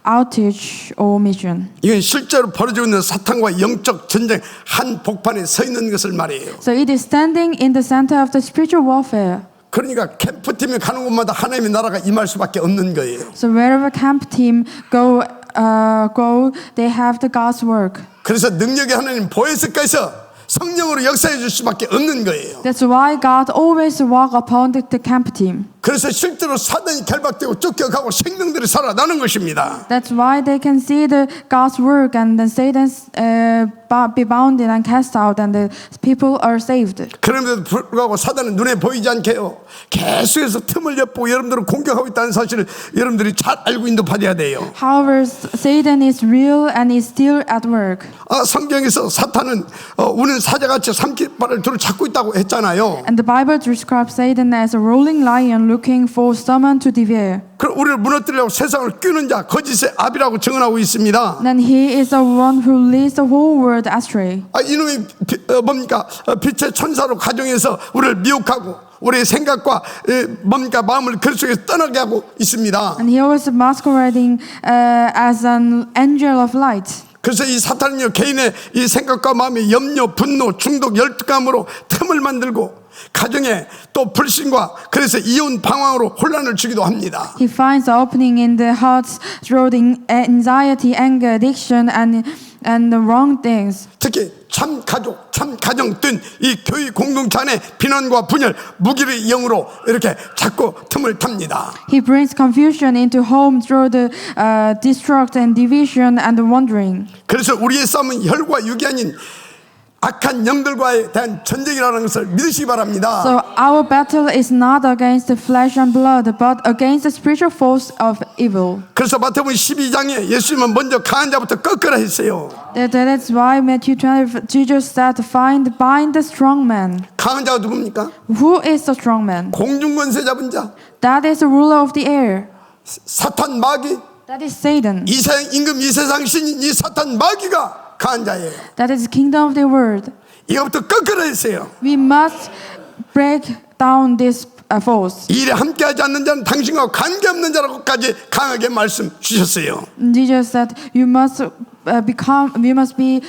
outreach or mission.
이건 실제로 벌어지고 있는 사탄과 영적 전쟁 한 복판에 서 있는 것을 말해요.
So it is standing in the center of the spiritual warfare.
그러니까 캠프팀이 가는 곳마다 하나님의 나라가 임할 수밖에 없는 거예요.
So wherever camp team go, they have the God's work.
그래서 능력의 하나님 보혜스가에서 성령으로 역사해 줄 수밖에 없는 거예요.
That's why God always walk upon the camp team.
그래서 실제로 사단이 결박되고 쫓겨가고 생명들이 살아나는 것입니다.
That's why they can see the God's work and then Satan's be bound and cast out and the people are saved.
그럼에도 불구하고 사단은 눈에 보이지 않게요. 계속해서 틈을 엿보고 여러분들을 공격하고 있다는 사실을 여러분들이 잘 알고 인도받아야 돼요.
However, Satan is real and is still at work.
성경에서 사탄은 우는 사자같이 삼킬발을 두루 찾고 있다고 했잖아요.
And the Bible describes Satan as a rolling lion looking for someone to devour.
그럼 우리를 무너뜨리려고 세상을 끼는 자 거짓의 아비라고 증언하고 있습니다.
Then he is the one who leads the whole world astray.
이놈이 뭡니까? 빛의 천사로 가정에서 우리를 미혹하고 우리의 생각과 뭡니까? 마음을 그 속에서 떠나게 하고 있습니다.
And he was masquerading as an angel of light.
그래서 이 사탄은요 개인의 이 생각과 마음의 염려, 분노, 중독, 열등감으로 틈을 만들고 가정에 또 불신과 그래서 이혼 방황으로 혼란을 주기도 합니다.
He finds the opening in the hearts through the anxiety, anger, addiction, and and the wrong things.
특히 참 가족, 참 가정 뜬 이 교회 공동체 안에 비난과 분열, 무기를 영으로 이렇게 자꾸 틈을 탑니다.
He brings confusion into home through the distrust and division and the wandering.
그래서 우리의 싸움은 혈과 육이 아닌 악한 영들과에 대한 전쟁이라는 것을 믿으시기 바랍니다.
So our battle is not against the flesh and blood, but against the spiritual force of evil.
그래서 마태복음 12장에 예수님은 먼저 강한 자부터 꺾으라 했어요.
That's why Matthew 12, Jesus said, bind the strong man.
강한 자가 누굽니까?
Who is the strong man?
공중권세 잡은 자,
That is the ruler of the air.
사탄 마귀,
That is Satan.
이 세상 임금 이 세상 신인 이 사탄 마귀가 강한 자예요.
That is the kingdom of the world.
이것부터 꺾으라 했어요.
We must break down this force.
이 일에 함께하지 않는 자는 당신과 관계없는 자라고까지 강하게 말씀 주셨어요.
Jesus said, you must be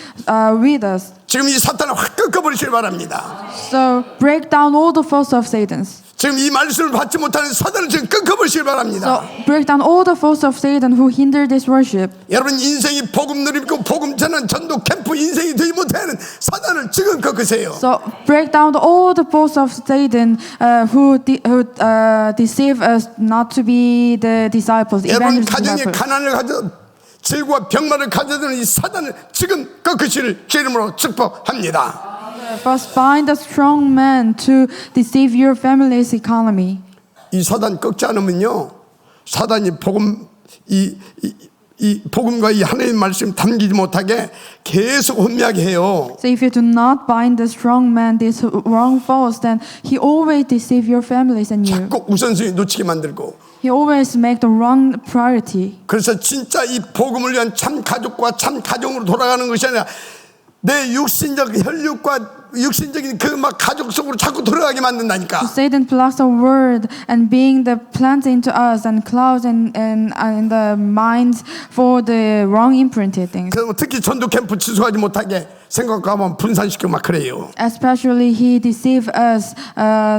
with us.
지금 이 사탄을 확 꺾어버리시길 바랍니다.
So break down all the force of Satan's.
지금 이 말씀을 받지 못하는 사탄을 지금 꺾어버리시길 바랍니다.
So break down all the force of Satan who hinder this worship.
여러분 인생이 복음 누리고 복음 전한 전도 캠프 인생이 되지 못하는 사탄을 지금 꺾으세요.
So break down all the force of Satan who deceive us not to be the disciples.
여러분
evangelists,
가정에
disciples.
가난을 가져 질과 병마를 가져드는 이 사단을 지금 꺾으시를 주 이름으로 축복합니다.
First, bind the strong man to deceive your family's economy.
이 사단 꺾지 않으면요, 사단이 복음 이 복음과 이 하나님의 말씀 담기지 못하게 계속 혼미하게 해요.
So if you do not bind the strong man, this wrong force, then he always deceive your families and you.
꼭 우선순위 놓치게 만들고.
He always make the wrong priority.
그래서 진짜 이 복음을 위한 참 가족과 참 가정으로 돌아가는 것이 아니라 내 육신적 혈육과 육신적인 그 막 가족 속으로 자꾸 돌아가게 만든다니까.
Satan plucks a word and being the plant into us and clouds and the minds for the wrong imprinted things.
그래서 특히 전도 캠프 취소하지 못하게 생각하면 분산시키고 막 그래요.
Especially he deceive us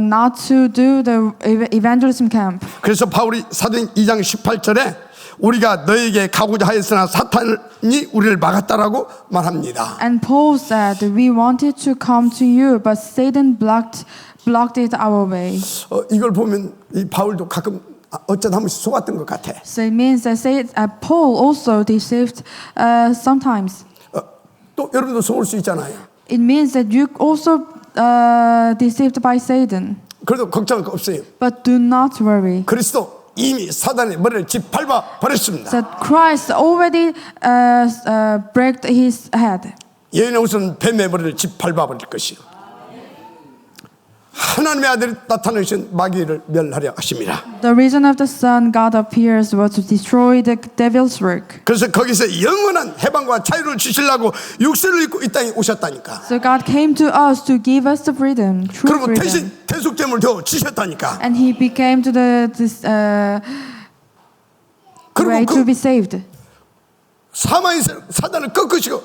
not to do the evangelism camp.
그래서 바울이 사도행 2장 18절에 우리가 너에게 가고자 하였으나 사탄이 우리를 막았다라고 말합니다.
And Paul said, we wanted to come to you, but Satan blocked it our way.
이걸 보면 이 바울도 가끔 어쩌다 한 번씩 속았던 것 같아.
So it means that Paul also deceived sometimes.
또 여러분도 속을 수 있잖아요.
It means that you also deceived by Satan.
그래도 걱정할 거 없어요.
But do not worry.
그리스도 이미 사단의 머리를 짓밟아 버렸습니다.
That Christ already broke his head.
여인의 옷은 뱀의 머리를 짓밟아 버릴 것이요. 하나님의 아들이 나타나신 마귀를 멸하려 하십니다.
The reason of the Son God appears was to destroy the devil's work.
그래서 거기서 영원한 해방과 자유를 주시려고 육신을 입고 이 땅에 오셨다니까.
So God came to us to give us the freedom, true
그리고
freedom.
대신 대속제물을 더 주셨다니까.
And he became to this way
그리고
to be saved.
사망의 사단을 꺾으시고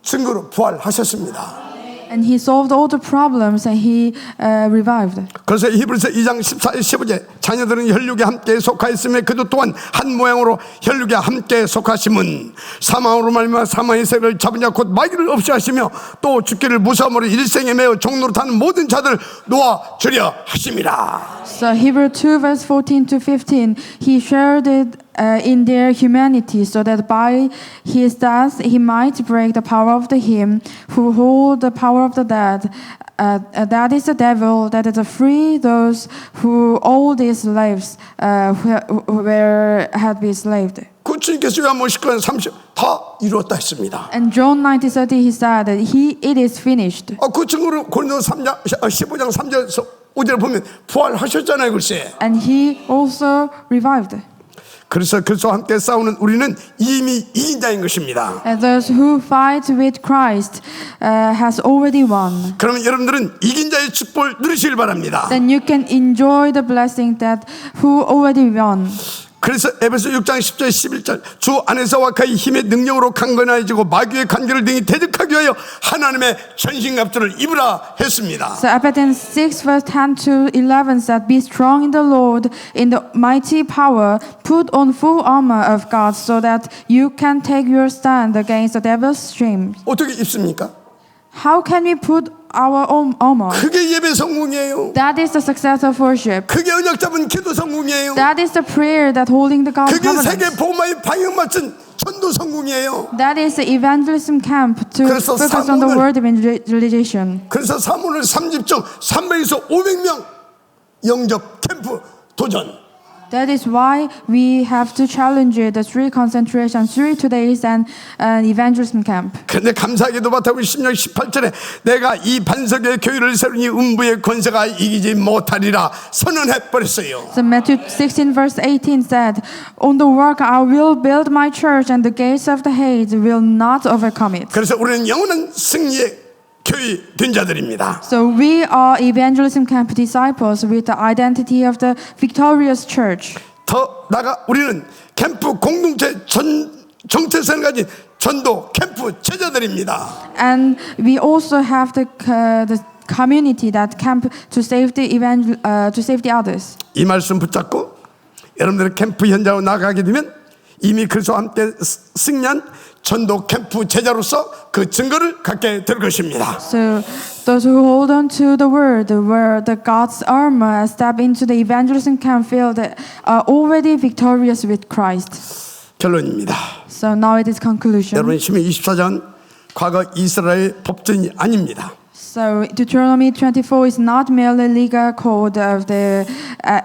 증거로 부활하셨습니다.
And he solved all the problems and he revived.
그래서 히브리서 2장 14절 15절 자녀들은 혈육에 함께 속하였으며 그도 또한 한 모양으로 혈육에 함께 속하심은 사망으로 말미암아 사망의 세를 잡은 자 곧 마귀를 없이 하시며 또 죽기를 무사함으로 일생에 매어 종로로 타는 모든 자들 놓아주려 하심이라.
So Hebrew 2 verse 14 to 15, he shared it in their humanity so that by his death he might break the power of him who hold the power of the dead. That is the devil, that is to free those who all these lives had been enslaved.
그 주님께서 요한복음 19장 30 다 이루었다 했습니다.
And John 19:30 he said that it is finished.
그 증거로 고린도서 15장 3절 5절 보면 부활하셨잖아요, 글쎄.
And he also revived.
그래서 그리스도와 함께 싸우는 우리는 이미 이긴 자인 것입니다.
And those who fight with Christ has already won.
그러면 여러분들은 이긴 자의 축복을 누리시길 바랍니다.
Then you can enjoy the blessing that who already won.
그래서 에베소 6장 10절 11절 주 안에서와 그의 힘의 능력으로 강건해지고 마귀의 관계를 등이 대적하기 위하여 하나님의 전신갑주를 입으라 했습니다.
So Ephesians 6 verse 10 to 11 said, "Be strong in the Lord, in the mighty power. Put on full armor of God, so that you can take your stand against the devil's schemes."
어떻게 입습니까?
How can we put our own armor?
그게 예배 성공이에요.
That is the success of worship.
그게 언약 잡은 기도 성공이에요.
That is the prayer that holding the God
그게 세계
covenant.
복음화의 방향 맞춘 전도 성공이에요.
That is the evangelism camp to
그래서
focus on the
사모를-
word evangelization.
그래서 사모를 3집중 300에서 500명 영접 캠프 도전.
That is why we have to challenge the 3 concentration, 3 2days and an evangelism camp.
그런데 감사하게도 바타고 10년 18절에 내가 이 반석의 교회를 세우니 음부의 권세가 이기지 못하리라 선언해 버렸어요.
So Matthew 16 verse 18 said, "On the work I will build my church, and the gates of the Hades will not overcome it."
그래서 우리는 영원한 승리의 교회 된 자들입니다.
So we are evangelism camp disciples with the identity of the victorious church.
더 나가 우리는 캠프 공동체 정체성을 가진 전도 캠프 제자들입니다.
And we also have the community that camp to save the others.
이 말씀 붙잡고 여러분들의 캠프 현장으로 나가게 되면 이미 그리스도와 함께 승리한 전도 캠프 제자로서 그 증거를 갖게 될 것입니다.
So those who hold on to the word, where the God's armor step into the evangelism camp field, are already victorious with Christ.
결론입니다.
So now it is conclusion.
여러분 신명기 24장은 과거 이스라엘 법전이 아닙니다.
So Deuteronomy 24 is not merely legal code of the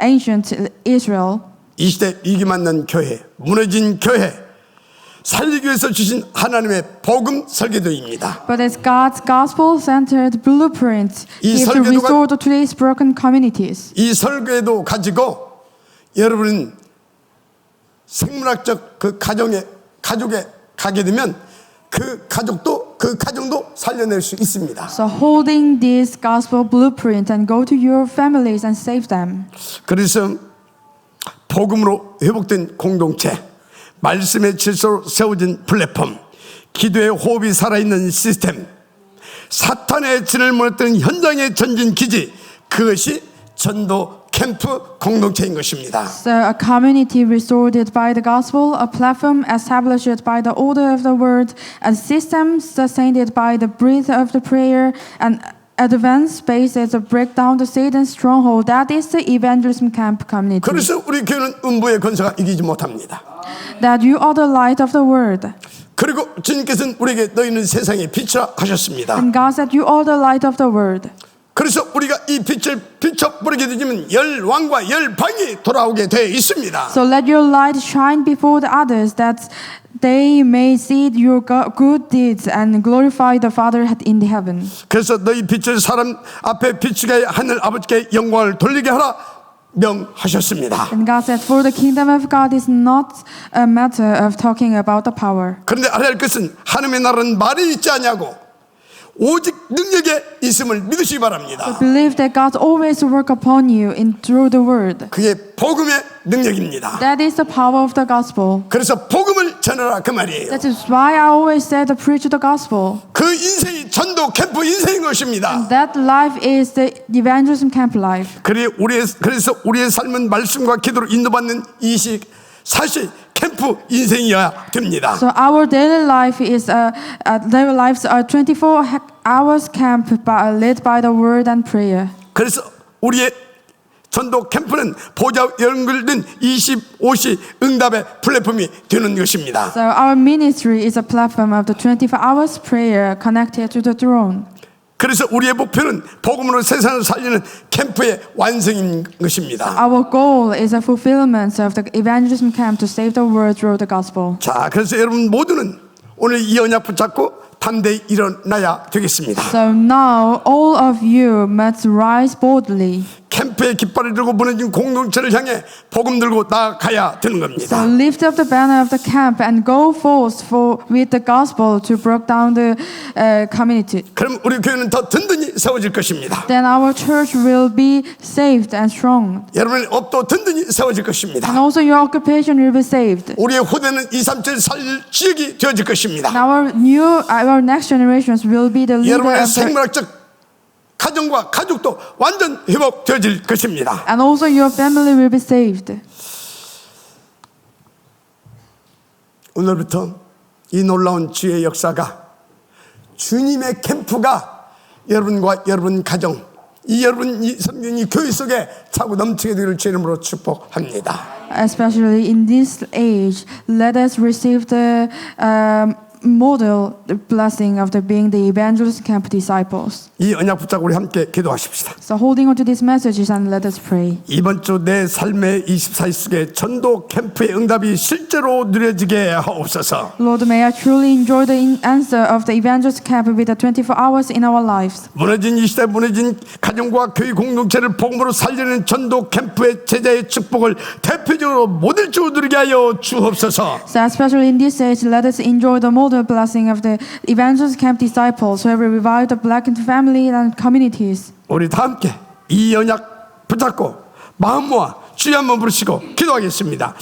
ancient Israel.
이 시대 위기 만난 교회, 무너진 교회 살리기 위해서 주신 하나님의 복음 설계도입니다.
But as God's gospel-centered blueprint
이
is to
설계도가-
restore to today's broken communities.
이 설계도 가지고 여러분은 생물학적 그 가족에 가게 되면 그 가정도 살려낼 수 있습니다.
So holding this gospel blueprint and go to your families and save them.
그래서 복음으로 회복된 공동체, 말씀의 질서로 세워진 플랫폼, 기도의 호흡이 살아있는 시스템, 사탄의 진을 무너뜨린 현장의 전진 기지, 그것이 전도 캠프 공동체인 것입니다.
So a community restored by the gospel, a platform established by the order of the word, a system sustained by the breath of the prayer, and advanced spaces to break down the Satan's stronghold. That is the evangelism camp community.
그래서 우리 교회는 음부의 권세가 이기지 못합니다.
That you are the light of the word.
그리고 주님께서는 우리에게 너희는 세상의 빛이라 하셨습니다.
And God said, "You are the light of the world."
그래서 우리가 이 빛을 비춰버리게 되면 열 왕과 열 방이 돌아오게 되어 있습니다.
So let your light shine before the others, that they may see your good deeds and glorify the Father in the heaven.
그래서 너희 빛을 사람 앞에 비추게 하늘 아버지께 영광을 돌리게 하라 명하셨습니다.
And God said, "For the kingdom of God is not a matter of talking about the power."
그런데 알아야 할 것은 하나님의 나라는 말이 있지 않냐고 오직 능력에 있음을 믿으시기 바랍니다.
Believe that God always work upon you through the word.
그게 복음의 능력입니다.
That is the power of the gospel.
그래서 복음을 전하라 그 말이에요.
That is why I always say to preach the gospel.
그 인생이 전도 캠프 인생인 것입니다.
That life is the evangelism camp life.
그래서 우리의 삶은 말씀과 기도로 인도받는 24시 캠프 인생이어야 됩니다.
So our daily life is daily lives are 24 hours camp led by the word and prayer.
그래서 우리의 전도 캠프는 보좌 연결된 25시 응답의 플랫폼이 되는 것입니다.
So our ministry is a platform of the 24 hours prayer connected to the throne.
그래서 우리의 목표는 복음으로 세상을 살리는 캠프의 완성인 것입니다.
Our goal is a fulfillment of the evangelism camp to save the world through the gospel.
자, 그래서 여러분 모두는 오늘 이 언약 붙잡고 담대히 일어나야 되겠습니다.
So now all of you must rise boldly.
캠프 캠프의 깃발을 들고 무너진 공동체를 향해 복음 들고 나아가야 되는
So
겁니다.
lift up the banner of the camp and go forth with the gospel to break down the community.
그럼 우리 교회는 더 든든히 세워질 것입니다.
Then our church will be saved and strong.
여러분의 업도 든든히 세워질
And
것입니다.
also your occupation will be saved.
우리의 후대는 2, 3절 살 지역이 되어질 것입니다.
And our next generations will be the leader
여러분의
of the,
생물학적 가정과 가족도 완전 회복되어질 것입니다.
and also your family will be saved.
오늘부터 이 놀라운 주의 역사가 주님의 캠프가 여러분과 여러분 가정, 이 여러분 이 섬기는 이 교회 속에 차고 넘치게 되기를 주의 이름으로 축복합니다.
Especially in this age, let us receive the model, the blessing of the being the evangelist camp disciples.
이 언약 붙잡고 우리 함께 기도하십시다.
So holding on to these messages and let us pray.
이번 주 내 삶의 24일 속에 전도 캠프의 응답이 실제로 누려지게 하옵소서.
Lord, may I truly enjoy the answer of the evangelist camp with the 24 hours in our lives.
무너진 이 시대 무너진 가정과 교회 공동체를 복음으로 살리는 전도 캠프의 제자의 축복을 대표적으로 모델적으로 누리게 하여 주옵소서.
So especially in this age, let us enjoy the model blessing of the evangelist camp disciples who have revived the blackened family and communities.
우리 다 함께 이 언약 붙잡고 마음 모아 주여 한번 부르시고 기도하겠습니다.